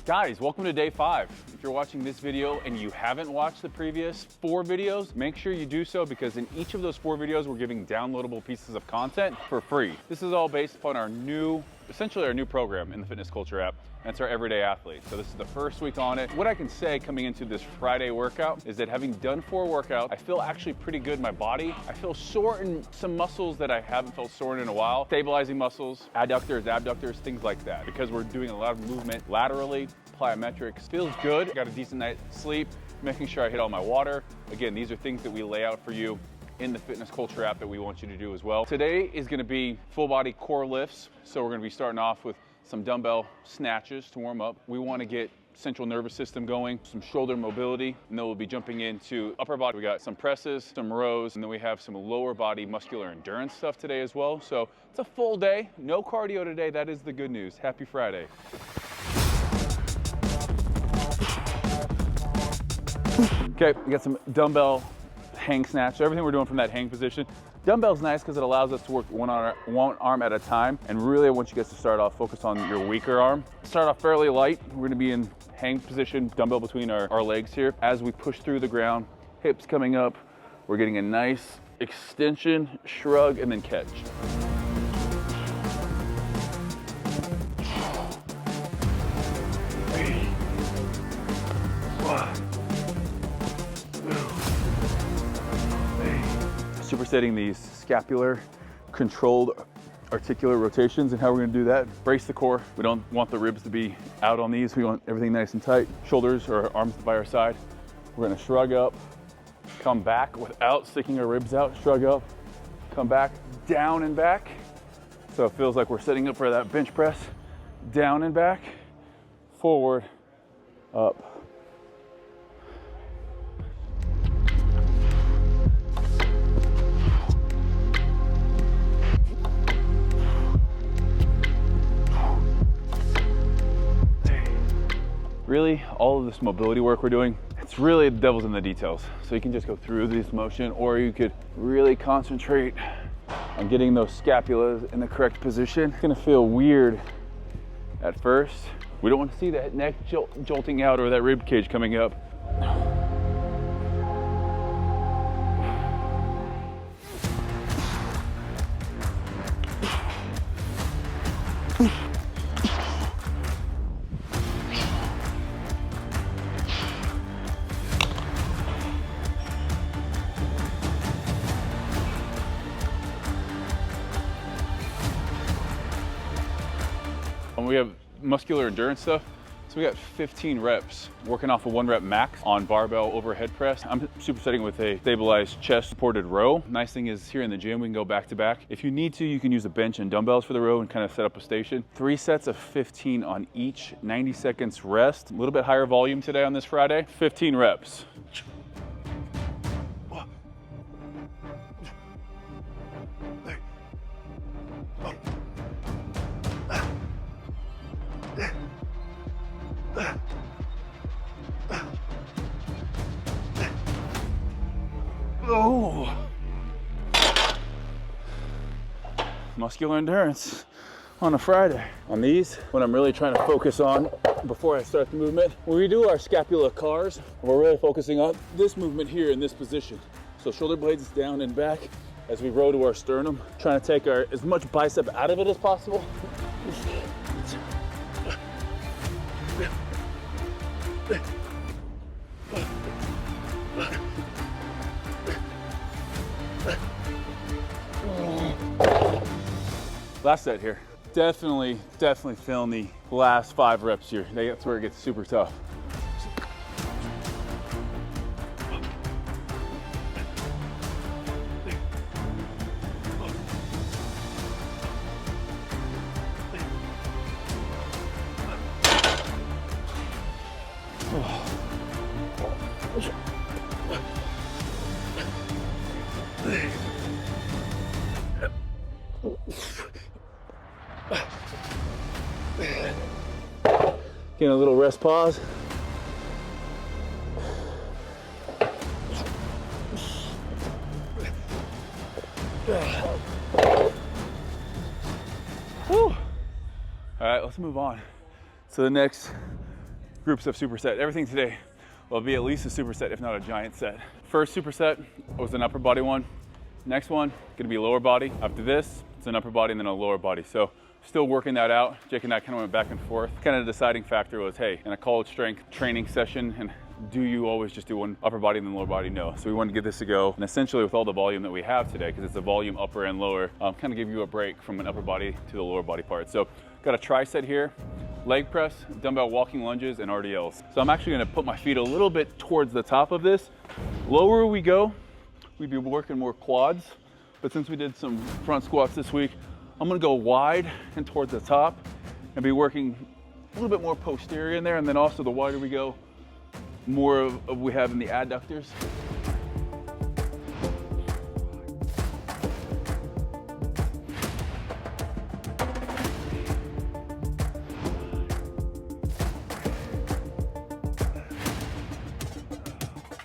Guys, welcome to day 5. If you're watching this video and you haven't watched the previous 4 videos, make sure you do so, because in each of those 4 videos, we're giving downloadable pieces of content for free. This is all based upon our new, essentially our new program in the Fitness Culture app. That's our Everyday Athlete. So this is the first week on it. What I can say coming into this Friday workout is that having done 4 workouts, I feel actually pretty good in my body. I feel sore in some muscles that I haven't felt sore in a while. Stabilizing muscles, adductors, abductors, things like that. Because we're doing a lot of movement laterally, plyometrics. Feels good. Got a decent night's sleep, making sure I hit all my water. Again, these are things that we lay out for you in the Fitness Culture app that we want you to do as well. Today is gonna be full body core lifts. So we're gonna be starting off with some dumbbell snatches to warm up. We want to get central nervous system going, some shoulder mobility, and then we'll be jumping into upper body. We got some presses, some rows, and then we have some lower body muscular endurance stuff today as well. So it's a full day, no cardio today. That is the good news. Happy Friday. Okay, we got some dumbbell hang snatch. So everything we're doing from that hang position. Dumbbell's nice because it allows us to work one arm at a time. And really, I want you guys to start off, focus on your weaker arm. Start off fairly light. We're gonna be in hang position, dumbbell between our legs here. As we push through the ground, hips coming up, we're getting a nice extension, shrug, and then catch. Supersetting these scapular controlled articular rotations, and how we're going to do that. Brace the core. We don't want the ribs to be out on these. We want everything nice and tight. Shoulders or arms by our side. We're going to shrug up, come back without sticking our ribs out. Shrug up, come back, down and back. So it feels like we're setting up for that bench press. Down and back, forward, up. Really, all of this mobility work we're doing, it's really the devil's in the details. So you can just go through this motion, or you could really concentrate on getting those scapulas in the correct position. It's gonna feel weird at first. We don't want to see that neck jolting out or that rib cage coming up. We have muscular endurance stuff. So we got 15 reps working off a 1 rep max on barbell overhead press. I'm supersetting with a stabilized chest supported row. Nice thing is here in the gym, we can go back to back. If you need to, you can use a bench and dumbbells for the row and kind of set up a station. 3 sets of 15 on each, 90 seconds rest. A little bit higher volume today on this Friday. 15 reps. Oh, muscular endurance on a Friday. On these, what I'm really trying to focus on before I start the movement, when we do our scapula cars, we're really focusing on this movement here in this position. So shoulder blades down and back as we row to our sternum, trying to take as much bicep out of it as possible. Last set here. Definitely feeling the last 5 reps here. That's where it gets super tough. Getting a little rest pause. Whew. All right, let's move on. So the next groups of superset. Everything today will be at least a superset, if not a giant set. First superset was an upper body one. Next one, gonna be lower body. After this, it's an upper body and then a lower body. So still working that out. Jake and I kind of went back and forth. Kind of the deciding factor was, hey, in a college strength training session, and do you always just do one upper body and then lower body? No. So we wanted to give this a go. And essentially with all the volume that we have today, because it's a volume upper and lower, kind of give you a break from an upper body to the lower body part. So got a tricep here, leg press, dumbbell walking lunges, and RDLs. So I'm actually gonna put my feet a little bit towards the top of this. Lower we go, we'd be working more quads. But since we did some front squats this week, I'm gonna go wide and towards the top and be working a little bit more posterior in there. And then also the wider we go, more of we have in the adductors.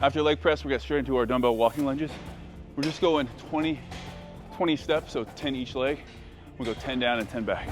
After leg press, we got straight into our dumbbell walking lunges. We're just going 20 steps, so 10 each leg. We'll go 10 down and 10 back.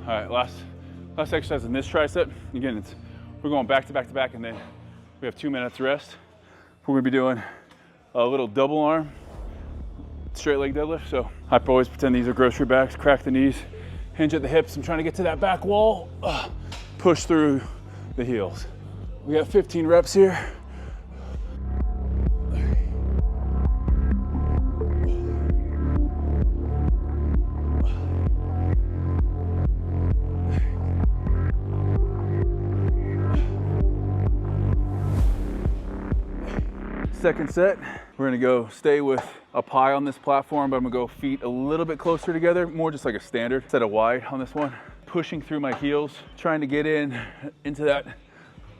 All right, last exercise in this tricep. Again, we're going back to back to back, and then we have 2 minutes rest. We're gonna be doing a little double arm, straight leg deadlift. So I always pretend these are grocery bags, crack the knees, hinge at the hips. I'm trying to get to that back wall, push through the heels. We got 15 reps here. Second set, we're gonna go stay with up high on this platform, but I'm gonna go feet a little bit closer together, more just like a standard set of wide on this one. Pushing through my heels, trying to get into that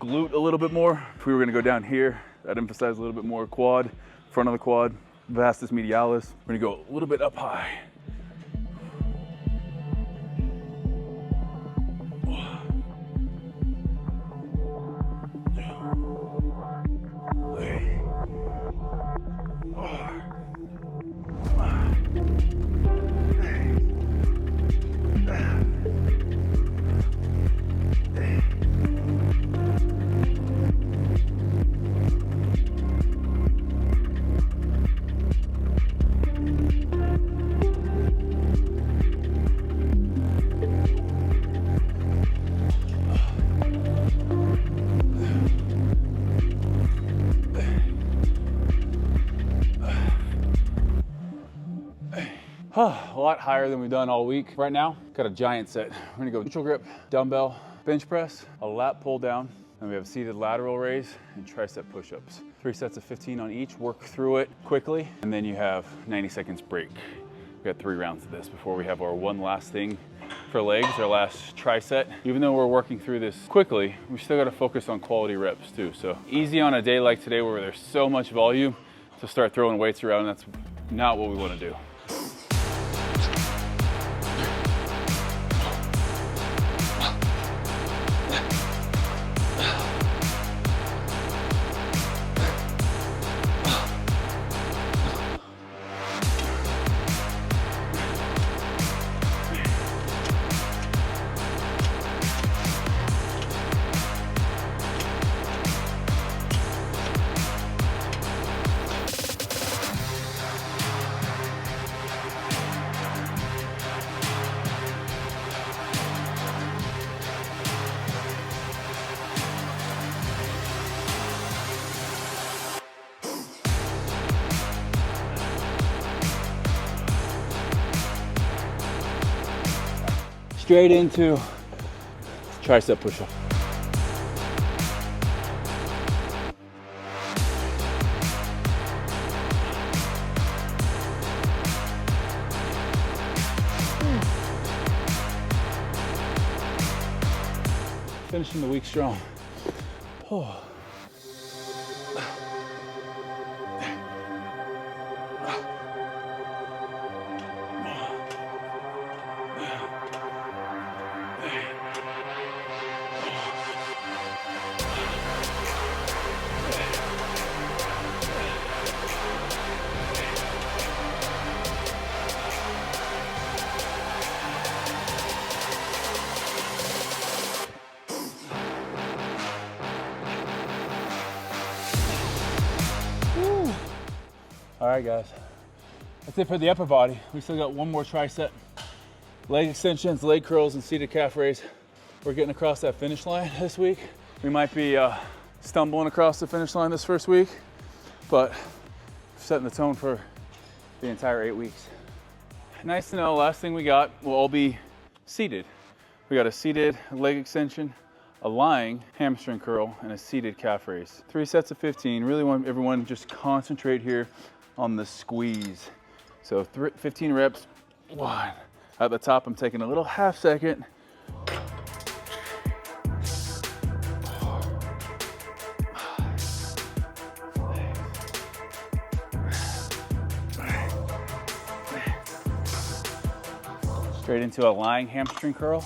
glute a little bit more. If we were gonna go down here, I'd emphasize a little bit more quad, front of the quad, vastus medialis. We're gonna go a little bit up high. A lot higher than we've done all week. Right now, got a giant set. We're gonna go neutral grip, dumbbell, bench press, a lat pull down, and we have seated lateral raise and tricep push-ups. 3 sets of 15 on each, work through it quickly, and then you have 90 seconds break. We got 3 rounds of this before we have our one last thing for legs, our last tricep. Even though we're working through this quickly, we still gotta focus on quality reps too. So easy on a day like today where there's so much volume to start throwing weights around. That's not what we wanna do. Straight into tricep push-up. finishing the week strong. Oh. All right, guys, that's it for the upper body. We still got one more tricep, leg extensions, leg curls, and seated calf raise. We're getting across that finish line this week. We might be stumbling across the finish line this first week, but setting the tone for the entire 8 weeks. Nice to know, last thing we got will all be seated. We got a seated leg extension, a lying hamstring curl, and a seated calf raise. 3 sets of 15. Really want everyone to just concentrate here on the squeeze. So 15 reps, 1. At the top, I'm taking a little half second. Straight into a lying hamstring curl.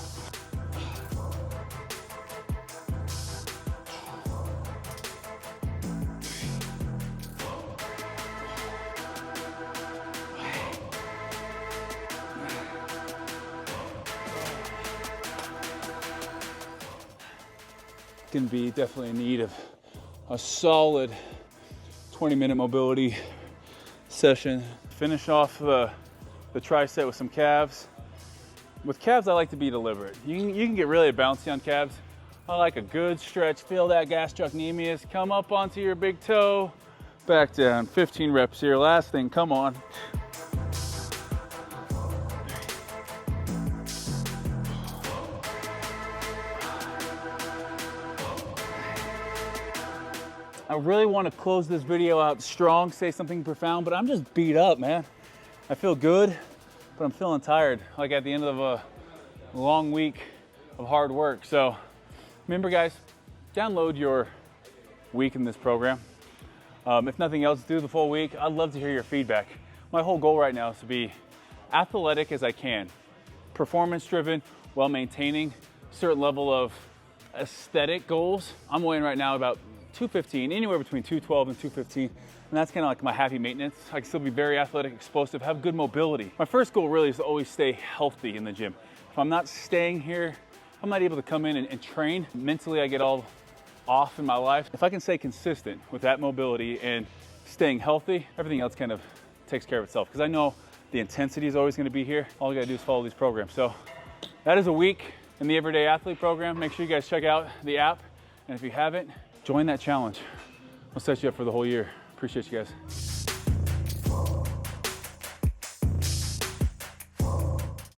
Can be definitely in need of a solid 20-minute mobility session. Finish off the tricep with some calves. With calves, I like to be deliberate. You can get really bouncy on calves. I like a good stretch. Feel that gastrocnemius. Come up onto your big toe, back down. 15 reps here. Last thing, come on. I really want to close this video out strong, say something profound, but I'm just beat up, man. I feel good, but I'm feeling tired, like at the end of a long week of hard work. So remember, guys, download your week in this program. If nothing else, do the full week. I'd love to hear your feedback. My whole goal right now is to be athletic as I can, performance driven, while maintaining a certain level of aesthetic goals. I'm weighing right now about 215, anywhere between 212 and 215. And that's kind of like my happy maintenance. I can still be very athletic, explosive, have good mobility. My first goal really is to always stay healthy in the gym. If I'm not staying here, I'm not able to come in and train. Mentally, I get all off in my life. If I can stay consistent with that mobility and staying healthy, everything else kind of takes care of itself. Because I know the intensity is always going to be here. All I got to do is follow these programs. So that is a week in the Everyday Athlete program. Make sure you guys check out the app. And if you haven't, join that challenge. I'll set you up for the whole year. Appreciate you guys.